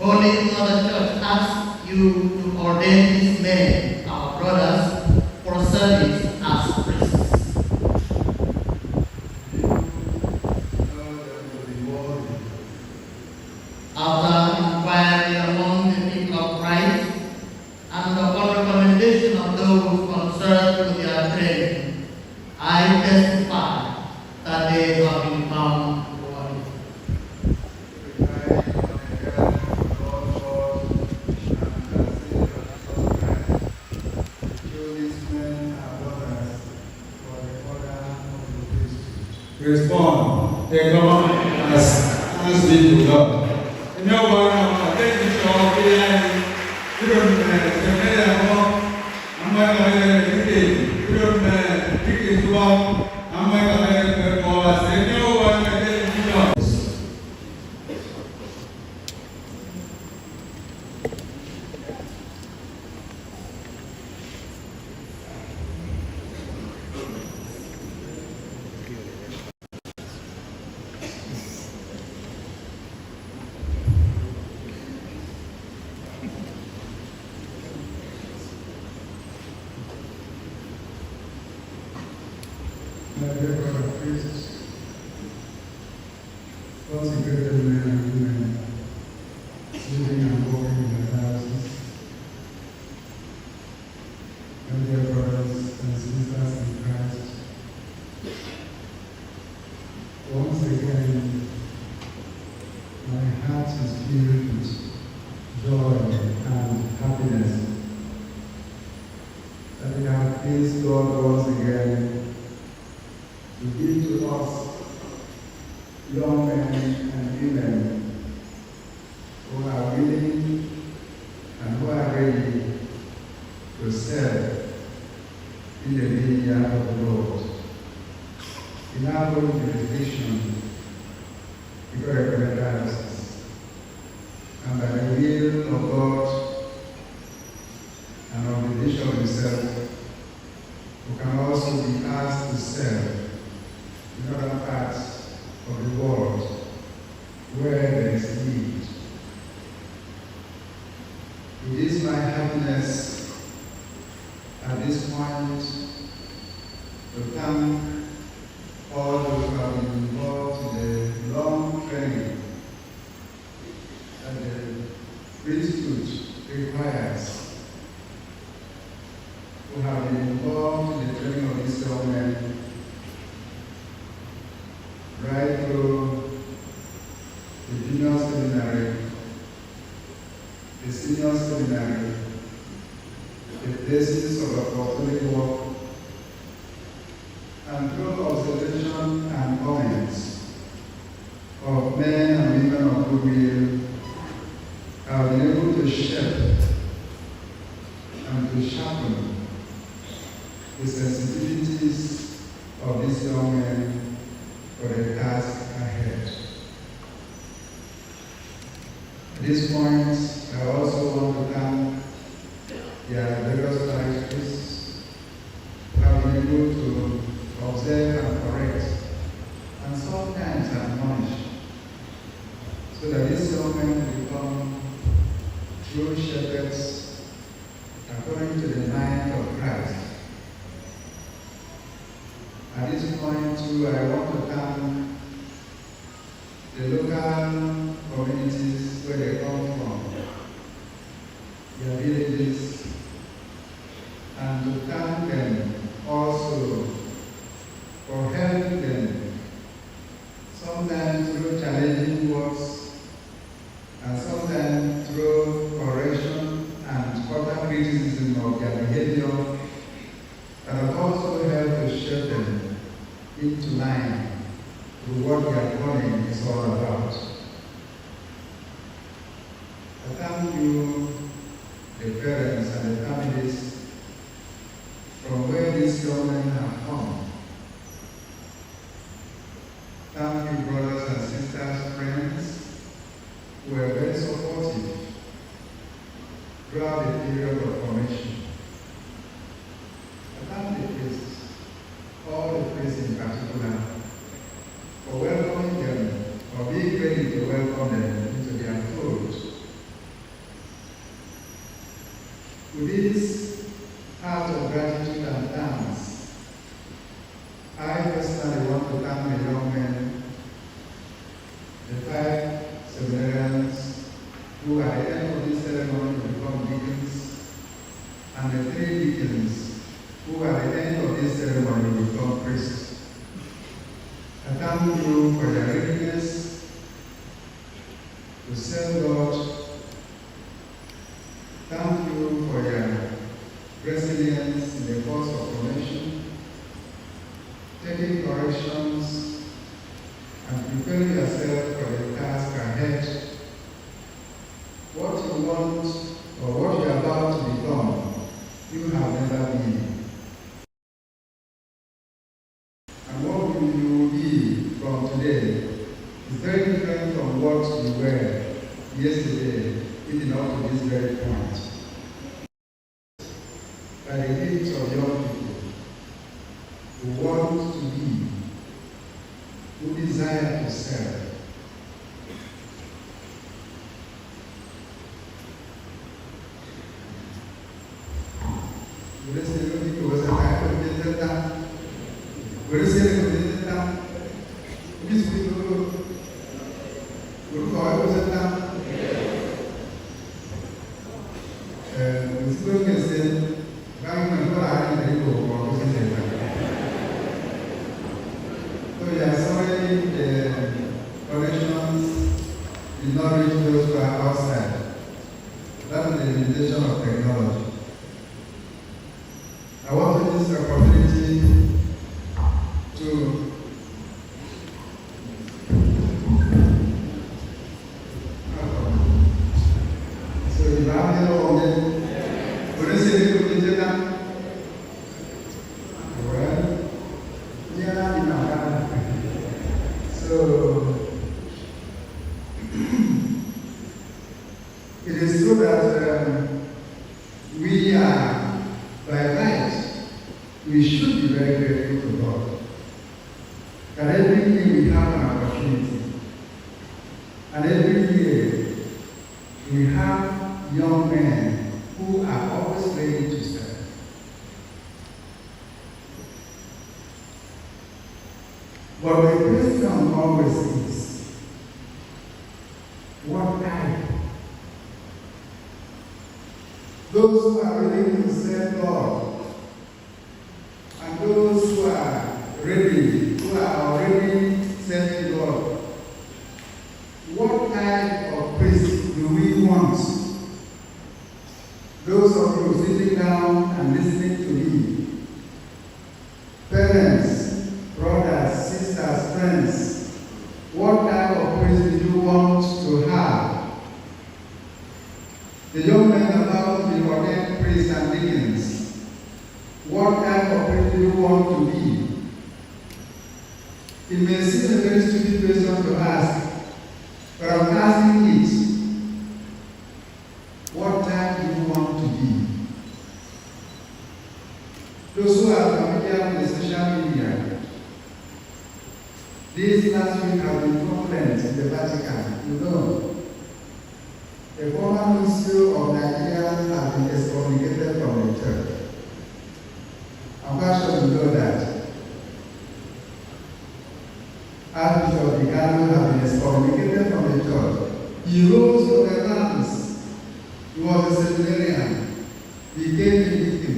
Holy Mother Church asks you to ordain these men, our brothers, for service as priests. After inquiry among the people of Christ and upon recommendation of those concerned with their training, I testify that they have been found worthy. Respond, they come as did to God. And no one, I think it's all clear. You don't I'm not going to you don't think it's about, I'm not going to go as they know what I did to God. My dear brother priests, consecrated men and women, living and working in the thousands, my dear brothers and sisters in Christ, once again, my heart is filled with joy and happiness that we have pleased God once again to give to us young men and women who are willing and who are ready to serve in the vineyard of the Lord. In our own jurisdiction, Ikot Ekpene Diocese, and by the will of God and of the bishop himself, who can also be asked to serve in other parts of the world where there is need. It is my happiness at this point to thank all those who have been involved in the long training that the priesthood requires, who have been involved in the training of these young men right through the junior seminary, the senior seminary, the places of apostolic work, and through observation and comments of men and women of goodwill, have been able to shape and to sharpen the sensitivities of these young men for the task ahead. At this point, I also want to thank their various parish priests who have been able to observe and correct, and sometimes admonish, so that these young men become true shepherds according to the mind of Christ. At this point, too, I want to thank the local communities where they come from, their villages, and to thank them also for helping them, sometimes through challenging words, and sometimes through correction and further criticism of their behavior, that have also helped to shape them into line with what their calling is all about. I thank you, the parents and the families from where these young men have come. Thank you, brothers and sisters, friends, who were very supportive throughout the period of formation. I thank the priests, all the priests in particular, for welcoming them, for being ready to welcome them into their fold With this heart of gratitude and thanks, I personally want to thank the young men, the 5 seminarians who at the end of this ceremony will become deacons, and the 3 deacons who at the end of this ceremony will become priests. I thank you for your readiness to serve God. Thank you for your resilience in the course of formation, taking corrections, and preparing yourself for the task ahead. What you want or what you are about to become, you have never been. And what you will be from today is very different from what you were yesterday, leading up to this very point. By the gifts of young people who want to be, who desire to serve. Those who are willing to serve God, and those who are ready, who are already serving God, what type of priest do we want? Those of you sitting down and listening to me, parents, brothers, sisters, friends, what type of priest do you want to have? The young men about to be ordained priests and deacons, what type of priest do you want to be? It may seem a very stupid question to ask, but I'm asking it. What type do you want to be? Those who are familiar with social media, this last week have been prominent in the Vatican. You know, the former nuncio of Nigeria has been excommunicated from the church. I'm quite sure you know that. Archbishop of Diaconate has been excommunicated from the church. He rose to the ranks. He was a seminarian, became a deacon,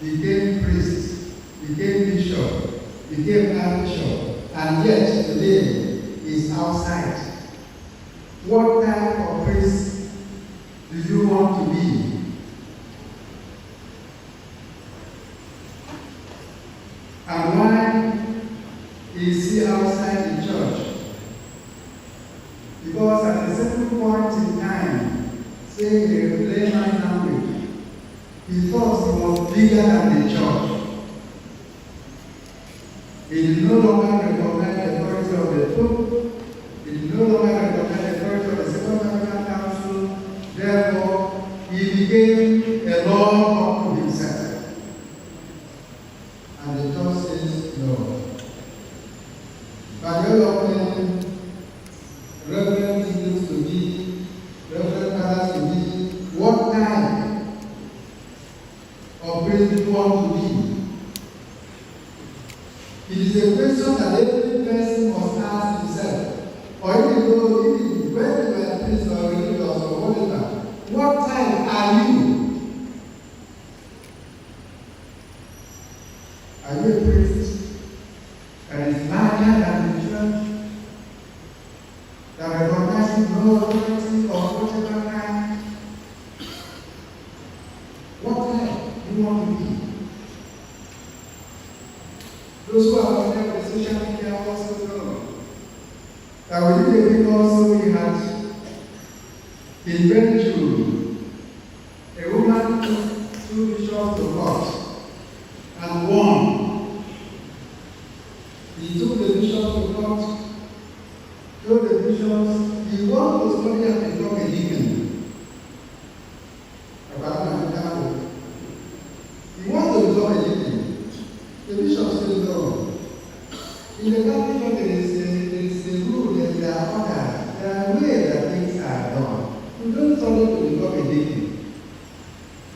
became priest, became bishop, became archbishop, and yet today is outside. What type of priest do you want to be? And why is he outside the church? Because at a certain point in time, saying a layman language, he thought he was bigger than the church. He did no longer recognize the authority of the Pope. He did no longer recognize the authority of the Second Vatican Council. Therefore, he became a law unto himself. And the church says no. But very often, reverend deacons to be, reverend fathers to be, what time a question that every person must ask himself. Or even though, even when you are priest or religious or whatever, what type are you? Are you a priest that is larger than the church? That recognizes no authority of whatever kind? What type do you want to be? Those who are connected with social media also know that within the week also we had in very true a woman took 2 bishops to court and won. He took the bishops to court, told the bishops he wanted to study and become a deacon. He wanted to become a deacon. The bishop said no. In the Catholic Church there is a rule, there are orders, there are ways that things are done. You don't study to become a deacon.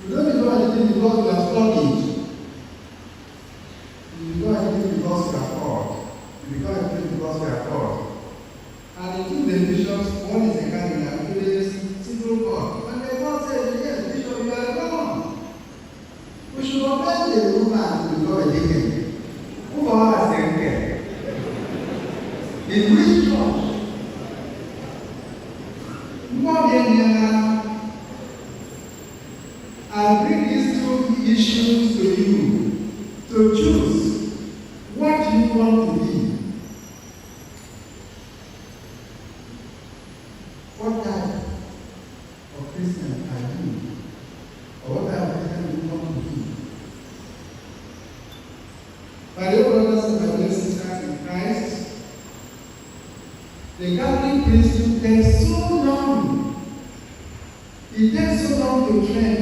You don't become a deacon because you have studied. You become a deacon because you are taught. You become a deacon because you are taught. And the two bishops, one is a cardinal, two is civil court. And the court said, yes, bishop, you are wrong. We should obey the woman to become a deacon. Who are saying here? In which church? More than I bring these 2 issues to you to choose what you want to be. What type of Christian are you? Or what type of Christian do you want to be? My dear brothers and my dear sisters in Christ, the Catholic priesthood takes so long. It takes so long to train